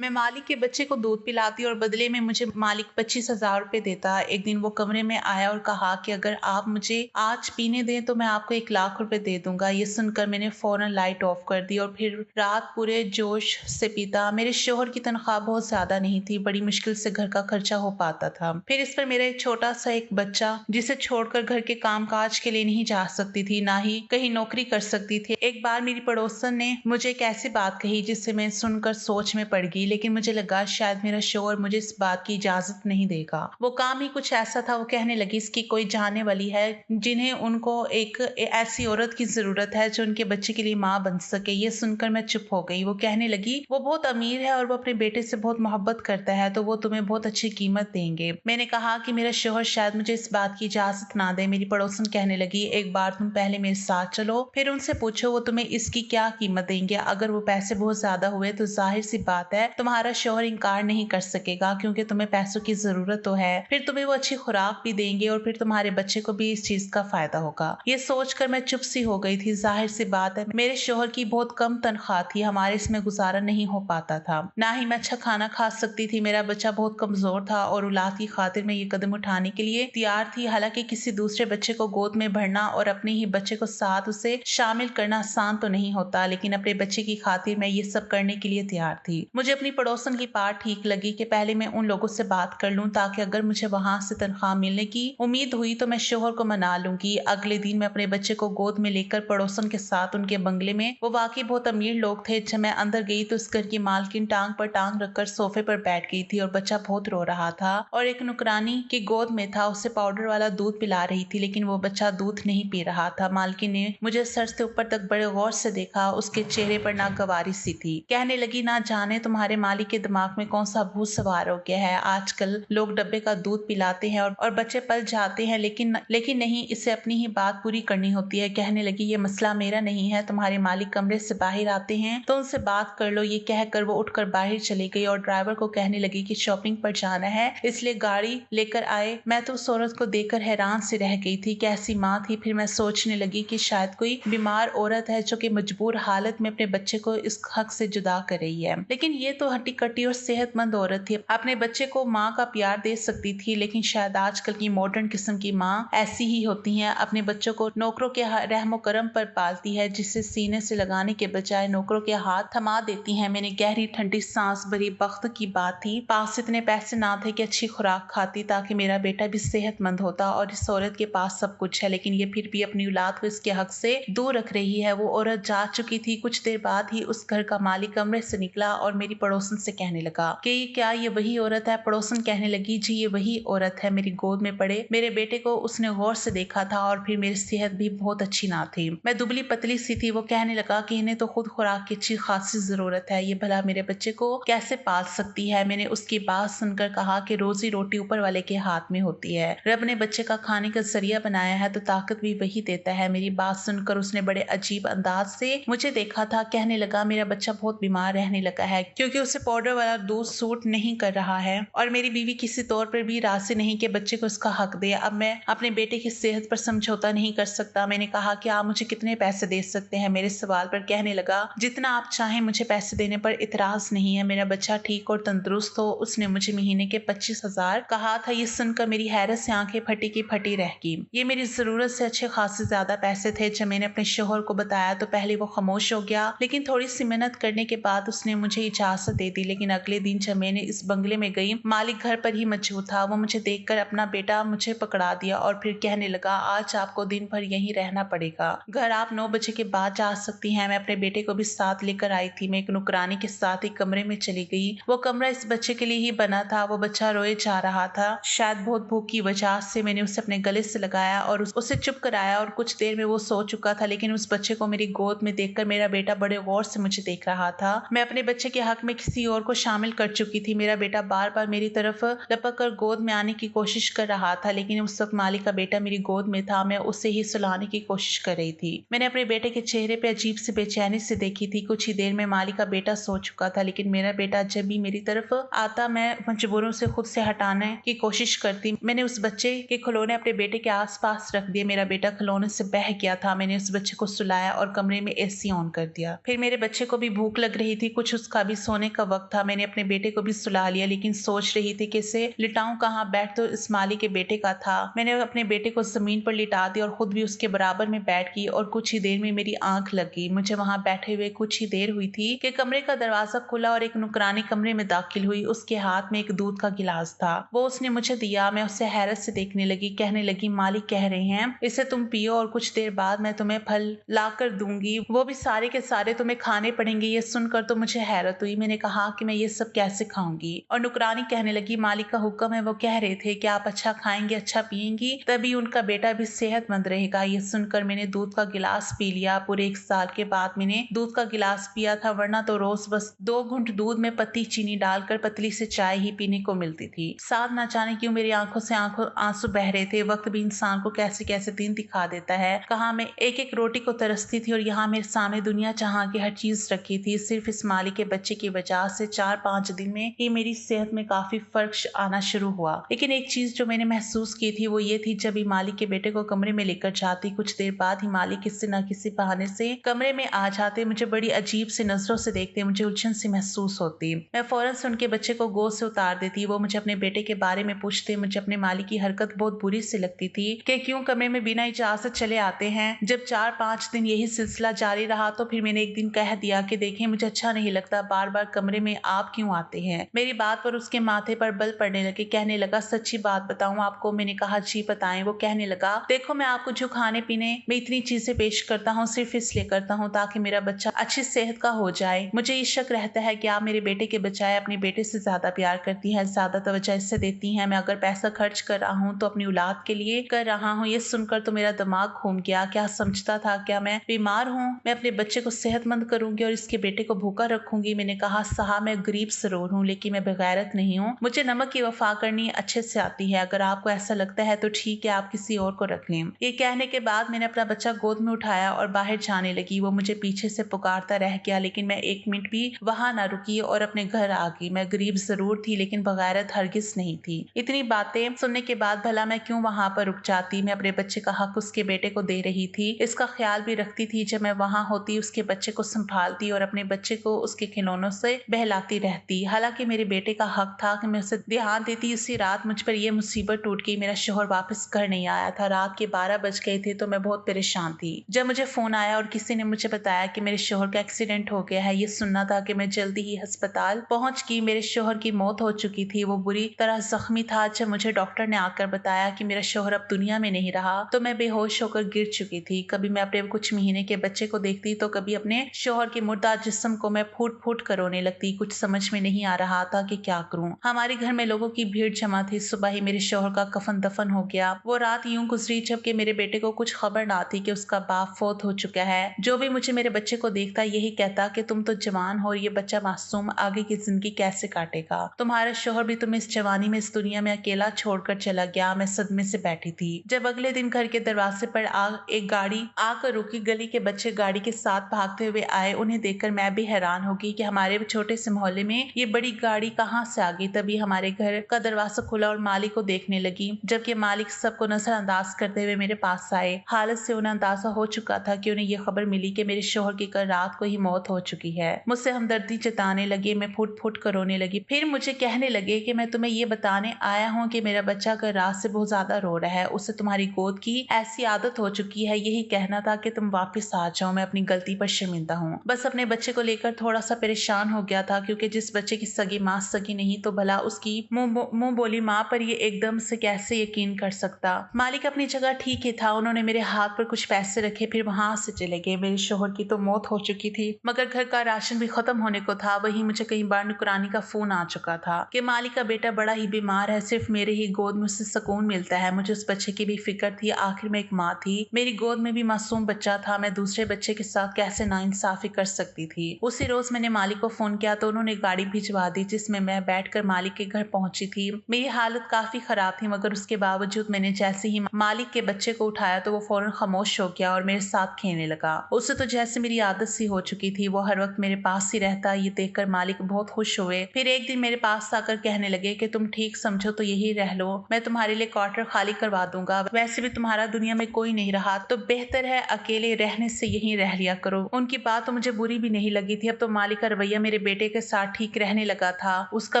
मैं मालिक के बच्चे को दूध पिलाती और बदले में मुझे मालिक 25,000 रुपए देता। एक दिन वो कमरे में आया और कहा कि अगर आप मुझे आज पीने दें तो मैं आपको 1 लाख रुपए दे दूंगा। ये सुनकर मैंने फौरन लाइट ऑफ कर दी और फिर रात पूरे जोश से पीता। मेरे शोहर की तनख्वाह बहुत ज्यादा नहीं थी, बड़ी मुश्किल से घर का खर्चा हो पाता था। फिर इस पर मेरा एक छोटा सा एक बच्चा, जिसे छोड़कर घर के काम काज के लिए नहीं जा सकती थी, ना ही कहीं नौकरी कर सकती थी। एक बार मेरी पड़ोसन ने मुझे एक ऐसी बात कही जिससे मैं सुनकर सोच में पड़ गई, लेकिन मुझे लगा शायद मेरा शोहर मुझे इस बात की इजाजत नहीं देगा। वो काम ही कुछ ऐसा था। वो कहने लगी, इसकी कोई जाने वाली है जिन्हें उनको एक ऐसी औरत की जरूरत है जो उनके बच्चे के लिए माँ बन सके। ये सुनकर मैं चुप हो गई। वो कहने लगी, वो बहुत अमीर है और वो अपने बेटे से बहुत मोहब्बत करता है, तो वो तुम्हें बहुत अच्छी कीमत देंगे। मैंने कहा कि मेरा शोहर शायद मुझे इस बात की इजाजत ना दे। मेरी पड़ोसन कहने लगी, एक बार तुम पहले मेरे साथ चलो, फिर उनसे पूछो वो तुम्हें इसकी क्या कीमत देंगे। अगर वो पैसे बहुत ज्यादा हुए तो जाहिर सी बात है तुम्हारा शोहर इनकार नहीं कर सकेगा, क्योंकि तुम्हें पैसों की जरूरत तो है। फिर तुम्हें वो अच्छी खुराक भी देंगे और फिर तुम्हारे बच्चे को भी इस चीज का फायदा होगा। ये सोचकर मैं चुप सी हो गई थी। जाहिर सी बात है मेरे शोहर की बहुत कम तनख्वाह थी, हमारे इसमें गुजारा नहीं हो पाता था, ना ही मैं अच्छा खाना खा सकती थी। मेरा बच्चा बहुत कमजोर था और औलाद की खातिर मैं ये कदम उठाने के लिए तैयार थी। हालांकि किसी दूसरे बच्चे को गोद में भरना और अपने ही बच्चे को साथ उसे शामिल करना आसान तो नहीं होता, लेकिन अपने बच्चे की खातिर मैं ये सब करने के लिए तैयार थी। मुझे अपनी पड़ोसन की बात ठीक लगी कि पहले मैं उन लोगों से बात कर लूं, ताकि अगर मुझे वहां से तनख्वाह मिलने की उम्मीद हुई तो मैं शोहर को मना लूंगी। अगले दिन मैं अपने बच्चे को गोद में लेकर पड़ोसन के साथ उनके बंगले में, वो वाकई बहुत अमीर लोग थे, जब मैं अंदर गई तो उस घर की मालकिन टांग पर टांग रखकर सोफे पर बैठ गई थी और बच्चा बहुत रो रहा था और एक नुकरानी की गोद में था। उसे पाउडर वाला दूध पिला रही थी, लेकिन वो बच्चा दूध नहीं पी रहा था। मालकिन ने मुझे सर से ऊपर तक बड़े गौर से देखा। उसके चेहरे पर नागवारी सी थी। कहने लगी, ना जाने तुम्हारे मालिक के दिमाग में कौन सा भूत सवार हो गया है। आजकल लोग डब्बे का दूध पिलाते हैं और बच्चे पल जाते हैं, लेकिन नहीं, इसे अपनी ही बात पूरी करनी होती है। कहने लगी, ये मसला मेरा नहीं है, तुम्हारे मालिक कमरे से बाहर आते हैं तो उनसे बात कर लो। ये कहकर वो उठकर बाहर चली गई और ड्राइवर को कहने लगी कि शॉपिंग पर जाना है, इसलिए गाड़ी लेकर आए। मैं तो उस औरत को देखकर हैरान सी रह गई थी, कैसी माँ थी। फिर मैं सोचने लगी कि शायद कोई बीमार औरत है जो कि मजबूर हालत में अपने बच्चे को इस हक से जुदा कर रही है। लेकिन ये तो हट्टी कट्टी और सेहतमंद औरत थी, अपने बच्चे को माँ का प्यार दे सकती थी। लेकिन शायद आजकल की मॉडर्न किस्म की माँ ऐसी ही होती हैं, अपने बच्चों को नौकरों के रहमो करम पर पालती है, जिसे सीने से लगाने के बजाय नौकरों के हाथ थमा देती हैं। मैंने गहरी ठंडी सांस भरी। वक्त की बात थी, पास इतने पैसे ना थे कि अच्छी खुराक खाती ताकि मेरा बेटा भी सेहतमंद होता, और इस औरत के पास सब कुछ है, लेकिन ये फिर भी अपनी औलाद को इसके हक से दूर रख रही है। वो औरत जा चुकी थी। कुछ देर बाद ही उस घर का मालिक कमरे से निकला और मेरी पड़ोसन से कहने लगा कि क्या ये वही औरत है। पड़ोसन कहने लगी, जी ये वही औरत है। मेरी गोद में पड़े मेरे बेटे को उसने गौर से देखा था और फिर मेरी सेहत भी बहुत अच्छी ना थी, मैं दुबली पतली सी थी। वो कहने लगा कि इन्हें तो खुद खुराक की अच्छी खासी जरूरत है, ये भला मेरे बच्चे को कैसे पाल सकती है। मैंने उसकी बात सुनकर कहा कि रोजी रोटी ऊपर वाले के हाथ में होती है, रब ने बच्चे का खाने का जरिया बनाया है तो ताकत भी वही देता है। मेरी बात सुनकर उसने बड़े अजीब अंदाज से मुझे देखा था। कहने लगा, मेरा बच्चा बहुत बीमार रहने लगा है क्योंकि उसे पाउडर वाला दूध सूट नहीं कर रहा है, और मेरी बीवी किसी तौर पर भी राजी नहीं कि बच्चे को उसका हक दे। अब मैं अपने बेटे की सेहत पर समझौता नहीं कर सकता। मैंने कहा कि आप मुझे कितने पैसे दे सकते हैं। मेरे सवाल पर कहने लगा, जितना आप चाहें, मुझे पैसे देने पर इतराज नहीं है। मेरा बच्चा ठीक और तंदुरुस्त हो। उसने मुझे महीने के 25,000 कहा था। ये सुनकर मेरी हैरत से आंखें फटी की फटी रह गई। ये मेरी जरूरत से अच्छे खासे ज्यादा पैसे थे। जब मैंने अपने शोहर को बताया तो पहले वो खामोश हो गया, लेकिन थोड़ी सी मेहनत करने के बाद उसने मुझे इजाजत दे दी। लेकिन अगले दिन जब मैंने इस बंगले में गई, मालिक घर पर ही मौजूद था। वो मुझे देखकर अपना बेटा मुझे पकड़ा दिया और फिर कहने लगा, आज आपको दिन भर यहीं रहना पड़ेगा। घर आप 9 बजे के बाद जा सकती हैं। मैं अपने बेटे को भी साथ लेकर आई थी। मैं एक नुकरानी के साथ एक कमरे में चली गई। वो कमरा इस बच्चे के लिए ही बना था। वो बच्चा रोए जा रहा था, शायद बहुत भूख की वजह से। मैंने उसे अपने गले से लगाया और उसे चुप कराया और कुछ देर में वो सो चुका था। लेकिन उस बच्चे को मेरी गोद में देखकर मेरा बेटा बड़े गौर से मुझे देख रहा था। मैं अपने बच्चे के हक में किसी और को शामिल कर चुकी थी। मेरा बेटा बार बार मेरी तरफ लपक कर गोद में आने की कोशिश कर रहा था, लेकिन उस वक्त मालिक का बेटा मेरी गोद में था। मैं उसे ही सुलाने की कोशिश कर रही थी। मैंने अपने बेटे के चेहरे पे अजीब सी बेचैनी से देखी थी। कुछ ही देर में मालिक का बेटा सो चुका था, लेकिन मेरा बेटा जब भी मेरी तरफ आता मैं मजबूरों से खुद से हटाने की कोशिश करती। मैंने उस बच्चे के खिलौने अपने बेटे के आसपास रख दिए। मेरा बेटा खिलौने से बह गया था। मैंने उस बच्चे को सुलाया और कमरे में एसी ऑन कर दिया। फिर मेरे बच्चे को भी भूख लग रही थी, कुछ उसका भी सोने का वक्त था। मैंने अपने बेटे को भी सुला लिया, लेकिन सोच रही थी कि इसे लिटाऊं कहाँ। बेड तो इस माली के बेटे का था। मैंने अपने बेटे को जमीन पर लिटा दिया और खुद भी उसके बराबर में बैठ गई और कुछ ही देर में मेरी आंख लग गई। मुझे वहां बैठे हुए कुछ ही देर हुई थी कि कमरे का दरवाजा खुला और एक नुकरानी कमरे में दाखिल हुई। उसके हाथ में एक दूध का गिलास था, वो उसने मुझे दिया। मैं उसे हैरत से देखने लगी। कहने लगी, मालिक कह रहे हैं इसे तुम पियो और कुछ देर बाद मैं तुम्हें फल ला कर दूंगी, वो भी सारे के सारे तुम्हें खाने पड़ेंगे। ये सुनकर तो मुझे हैरत हुई। मैंने कहा कि मैं ये सब कैसे खाऊंगी। और नुकरानी कहने लगी, मालिक का हुक्म है, वो कह रहे थे कि आप अच्छा खाएंगे, अच्छा पिएंगी, तभी उनका बेटा भी सेहतमंद रहेगा। ये सुनकर मैंने दूध का गिलास पी लिया। पूरे 1 साल के बाद मैंने दूध का गिलास पिया था, वरना तो रोज बस 2 घूंट दूध में पत्ती चीनी डालकर पतली से चाय ही पीने को मिलती थी। साथ न जाने क्यों मेरी आंखों से आंसू बह रहे थे। वक्त भी इंसान को कैसे कैसे दिन दिखा देता है। कहाँ मैं एक एक रोटी को तरसती थी और यहाँ मेरे सामने दुनिया जहाँ की हर चीज रखी थी। सिर्फ इस माली के बच्चे की वजह से 4-5 दिन में ही मेरी सेहत में काफी फर्क आना शुरू हुआ। लेकिन एक चीज जो मैंने महसूस की थी वो ये थी, जब ही मालिक के बेटे को कमरे में लेकर जाती, कुछ देर बाद ही मालिक किसी न किसी बहाने से कमरे में आ जाते। मुझे बड़ी अजीब सी नजरों से देखते, मुझे उलझन सी महसूस होती। मैं फौरन से उनके बच्चे को गोद से उतार देती। वो मुझे अपने बेटे के बारे में पूछते। मुझे अपने मालिक की हरकत बहुत बुरी सी लगती थी कि क्यों कमरे में बिना इजाजत चले आते हैं। जब 4-5 दिन यही सिलसिला जारी रहा तो फिर मैंने एक दिन कह दिया कि देखें, मुझे अच्छा नहीं लगता, बार बार कमरे में आप क्यों आते हैं। मेरी बात पर उसके माथे पर बल पड़ने लगे। कहने लगा, सच्ची बात बताऊं आपको। मैंने कहा, जी बताएं। वो कहने लगा, देखो मैं आपको जो खाने पीने में इतनी चीजें पेश करता हूँ सिर्फ इसलिए करता हूँ ताकि मेरा बच्चा अच्छी सेहत का हो जाए। मुझे ये शक रहता है कि आप मेरे बेटे के बजाय अपने बेटे से ज्यादा प्यार करती हैं, ज्यादा तवज्जो इससे देती हैं। मैं अगर पैसा खर्च कर रहा हूँ तो अपनी औलाद के लिए कर रहा हूँ। ये सुनकर तो मेरा दिमाग घूम गया। क्या समझता था, क्या मैं बीमार हूँ? मैं अपने बच्चे को सेहतमंद करूंगी और इसके बेटे को भूखा रखूंगी। मैंने कहा, साहब मैं गरीब जरूर हूँ लेकिन मैं बेगैरत नहीं हूँ। मुझे नमक की वफा करनी अच्छे से आती है। अगर आपको ऐसा लगता है तो ठीक है, आप किसी और को रख लें। ये कहने के बाद मैंने अपना बच्चा गोद में उठाया और बाहर जाने लगी। वो मुझे पीछे से पुकारता रह गया लेकिन मैं 1 मिनट भी वहां ना रुकी और अपने घर आ गई। मैं गरीब जरूर थी लेकिन बेगैरत हरगिज नहीं थी। इतनी बातें सुनने के बाद भला मैं क्यों वहां पर रुक जाती। मैं अपने बच्चे का हक उसके बेटे को दे रही थी, इसका ख्याल भी रखती थी। जब मैं वहां होती उसके बच्चे को संभालती और अपने बच्चे को उसके खिलौनों से बहलाती रहती। हालांकि मेरे बेटे का हक था कि मैं उसे ध्यान देती। उसी रात मुझ पर यह मुसीबत टूट गई। मेरा शोहर वापस घर नहीं आया था। रात के 12 बज गए थे तो मैं बहुत परेशान थी जब मुझे फोन आया और किसी ने मुझे बताया कि मेरे शोहर का एक्सीडेंट हो गया है। ये सुनना था कि मैं जल्दी ही अस्पताल पहुंच गई। मेरे शोहर की मौत हो चुकी थी, वो बुरी तरह जख्मी था। जब मुझे डॉक्टर ने आकर बताया कि मेरा शोहर अब दुनिया में नहीं रहा तो मैं बेहोश होकर गिर चुकी थी। कभी मैं अपने कुछ महीने के बच्चे को देखती तो कभी अपने शोहर के मुर्दा जिस्म को मैं फूट फूट कर रोने लगती। कुछ समझ में नहीं आ रहा था कि क्या करूं। हमारे घर में लोगों की भीड़ जमा थी। सुबह ही मेरे शोहर का कफन दफन हो गया। वो रात यूं गुजरी जबकि मेरे बेटे को कुछ खबर ना थी कि उसका बाप फौत हो चुका है। जो भी मुझे मेरे बच्चे को देखता यही कहता कि तुम तो जवान हो और ये बच्चा मासूम आगे की जिंदगी कैसे काटेगा। तुम्हारा शोहर भी तुम्हें इस जवानी में इस दुनिया में अकेला छोड़कर चला गया। मैं सदमे से बैठी थी जब अगले दिन घर के दरवाजे पर एक गाड़ी आकर रुकी। गली के बच्चे गाड़ी के साथ भागते हुए आए। उन्हें देखकर मैं भी हैरान हो गई कि हमारे छोटे से मोहल्ले में ये बड़ी गाड़ी कहाँ से आ गई। तभी हमारे घर का दरवाजा खुला और मालिक को देखने लगी, जबकि मालिक सबको नजरअंदाज करते हुए मेरे पास आए। हालत से उन्हें अंदाजा हो चुका था कि उन्हें यह खबर मिली कि मेरे शोहर की कल रात को ही मौत हो चुकी है। मुझसे हमदर्दी जताने लगे। मैं फुट फुट कर रोने लगी। फिर मुझे कहने लगे कि मैं तुम्हें ये बताने आया हूँ कि मेरा बच्चा कल रात से बहुत ज्यादा रो रहा है। उसे तुम्हारी गोद की ऐसी आदत हो चुकी है। यही कहना था कि तुम वापस आ जाओ। मैं अपनी गलती पर शर्मिंदा हूँ। बस अपने बच्चे को लेकर थोड़ा सा परेशान हो गया था, क्योंकि जिस बच्चे की सगी माँ सगी नहीं तो भला उसकी मुंह बोली माँ पर ये एकदम से कैसे यकीन कर सकता। मालिक अपनी जगह ठीक ही था। उन्होंने मेरे हाथ पर कुछ पैसे रखे, फिर वहां से चले गए। मेरे शोहर की तो मौत हो चुकी थी मगर घर का राशन भी खत्म होने को था। वही मुझे कई बार नुकरानी का फोन आ चुका था कि मालिक का बेटा बड़ा ही बीमार है, सिर्फ मेरे ही गोद में उससे सुकून मिलता है। मुझे उस बच्चे की भी फिक्र थी। आखिर में एक माँ थी, मेरी गोद में भी मासूम बच्चा था। मैं दूसरे बच्चे के साथ कैसे नाइंसाफी कर सकती थी। उसी रोज मैंने मालिक को फोन किया तो उन्होंने गाड़ी भिजवा दी जिसमें मैं बैठकर मालिक के घर पहुंची थी। मेरी हालत काफी खराब थी मगर उसके बावजूद मैंने जैसे ही मालिक के बच्चे को उठाया तो वो फौरन खामोश हो गया और मेरे साथ खेलने लगा। उससे तो जैसे मेरी आदत सी हो चुकी थी। वो हर वक्त मेरे पास ही रहता। ये देखकर मालिक बहुत खुश हुए। फिर एक दिन मेरे पास आकर कहने लगे कि तुम ठीक समझो तो यही रह लो, मैं तुम्हारे लिए क्वार्टर खाली करवा दूंगा। वैसे भी तुम्हारा दुनिया में कोई नहीं रहा तो बेहतर है अकेले रहने से यहीं रह लिया करो। उनकी बात तो मुझे बुरी भी नहीं लगी थी। अब तो मालिक का रवैया मेरे बेटे के साथ ठीक रहने लगा था। उसका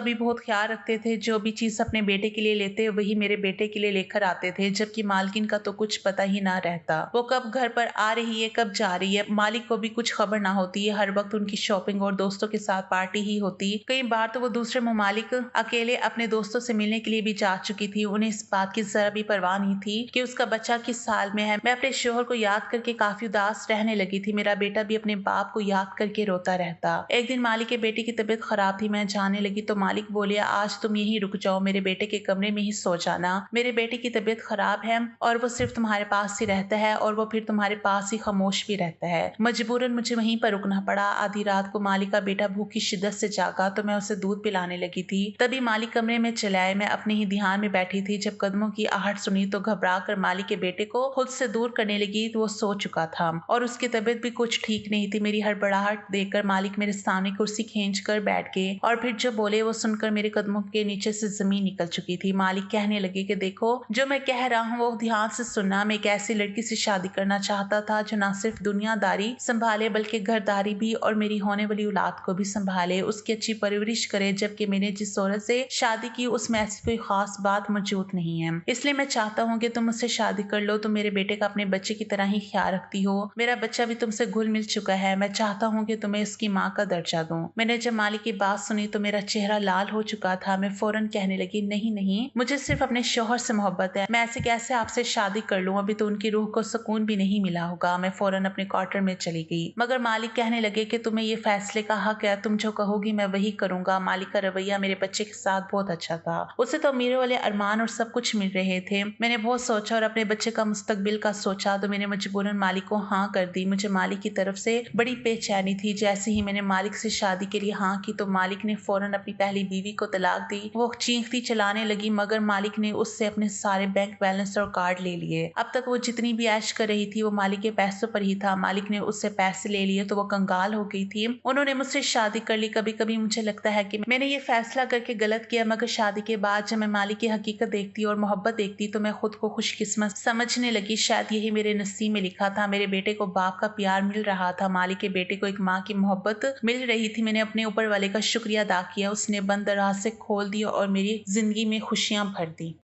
भी बहुत ख्याल रखते थे, जो भी चीज़ अपने बेटे के लिए लेते वही मेरे बेटे के लिए लेकर आते थे, जबकि मालकिन का तो कुछ पता ही ना रहता। वो कब घर पर आ रही है, कब जा रही है, मालिक को भी कुछ खबर ना होती है। हर वक्त उनकी शॉपिंग और दोस्तों के साथ पार्टी ही होती। कई बार तो वो दूसरे ममालिक अकेले अपने दोस्तों से मिलने के लिए भी जा चुकी थी। उन्हें इस बात की जरा भी परवाह नहीं थी कि उसका बच्चा किस साल में है। मैं अपने शोहर को याद करके काफी उदास रहने लगी थी। मेरा बेटा भी अपने बाप को याद करके रोता रहता। एक दिन मालिक के बेटे की तबीयत खराब थी। मैं जाने लगी तो मालिक बोले, आज तुम यहीं रुक जाओ, मेरे बेटे के कमरे में ही सो जाना। मेरे बेटे की तबीयत खराब है और वो सिर्फ तुम्हारे पास ही रहता है, और वो फिर तुम्हारे पास ही खामोश भी रहता है। मजबूरन मुझे वहीं पर रुकना पड़ा। आधी रात को मालिक का बेटा भूख की शिद्दत से जागा तो मैं उसे दूध पिलाने लगी थी। तभी मालिक कमरे में चले आए। मैं अपने ही ध्यान में बैठी थी। जब कदमों की आहट सुनी तो घबरा कर मालिक के बेटे को खुद से दूर करने लगी तो वो सो चुका था और उसकी तबीयत भी कुछ ठीक नहीं थी। मेरी हड़बड़ाहट देखकर मालिक मेरे सामने कुर्सी खींच कर बैठ गए और फिर जो बोले वो सुनकर मेरे कदमों के नीचे से जमीन निकल चुकी थी। मालिक कहने लगे कि देखो, जो मैं कह रहा हूँ वो ध्यान से सुनना। मैं एक ऐसी लड़की से शादी करना चाहता था जो न सिर्फ दुनियादारी संभाले बल्कि घरदारी भी और मेरी होने वाली औलाद को भी संभाले, उसकी अच्छी परवरिश करे। जबकि मैंने जिस औरत से शादी की उसमें ऐसी कोई खास बात मौजूद नहीं है। इसलिए मैं चाहता हूँ कि तुम मुझसे शादी कर लो। तुम मेरे बेटे का अपने बच्चे की तरह ही ख्याल रखती हो। मेरा बच्चा भी तुमसे घुल मिल चुका है। मैं चाहता हूँ कि तुम्हें इसकी माँ का दर्जा दूं। मैंने जब मालिक की बात सुनी तो मेरा चेहरा लाल हो चुका था। मैं फौरन कहने लगी, नहीं नहीं, मुझे सिर्फ अपने शौहर से मोहब्बत है। मैं ऐसे कैसे आपसे शादी कर लूं? अभी तो उनकी रूह को सुकून भी नहीं मिला होगा। मैं फौरन अपने क्वार्टर में चली गई। मगर मालिक कहने लगे कि तुम्हें ये फैसले का हक है, तुम जो कहोगी मैं वही करूंगा। मालिक का रवैया मेरे बच्चे के साथ बहुत अच्छा था। उसे तो मेरे वाले अरमान और सब कुछ मिल रहे थे। मैंने बहुत सोचा और अपने बच्चे का मुस्तकबिल का सोचा तो मैंने मजबूरन मालिक को हाँ कर दी। मुझे मालिक की तरफ से बड़ी बेचैनी थी। जैसे ही मैंने मालिक से शादी के लिए हाँ की तो मालिक ने फौरन अपनी पहली बीवी को तलाक दी। वो चीखती चलाने लगी मगर मालिक ने उससे अपने सारे बैंक बैलेंस और कार्ड ले लिए। अब तक वो जितनी भी ऐश कर रही थी वो मालिक के पैसों पर ही था। मालिक ने उससे पैसे ले लिए तो वो कंगाल हो गई थी। उन्होंने मुझसे शादी कर ली। कभी कभी मुझे लगता है कि मैंने ये फैसला करके गलत किया, मगर शादी के बाद जब मैं मालिक की हकीकत देखती और मोहब्बत देखती तो मैं खुद को खुशकिस्मत समझने लगी। शायद यही मेरे नसीब में लिखा था। मेरे बेटे को बाप का प्यार मिल रहा था, मालिक के बेटे को एक माँ की मोहब्बत मिल रही थी। मैंने अपने ऊपर वाले का शुक्रिया अदा किया। उसने बंद राह से खोल दिया और मेरी जिंदगी में खुशियां भर दी।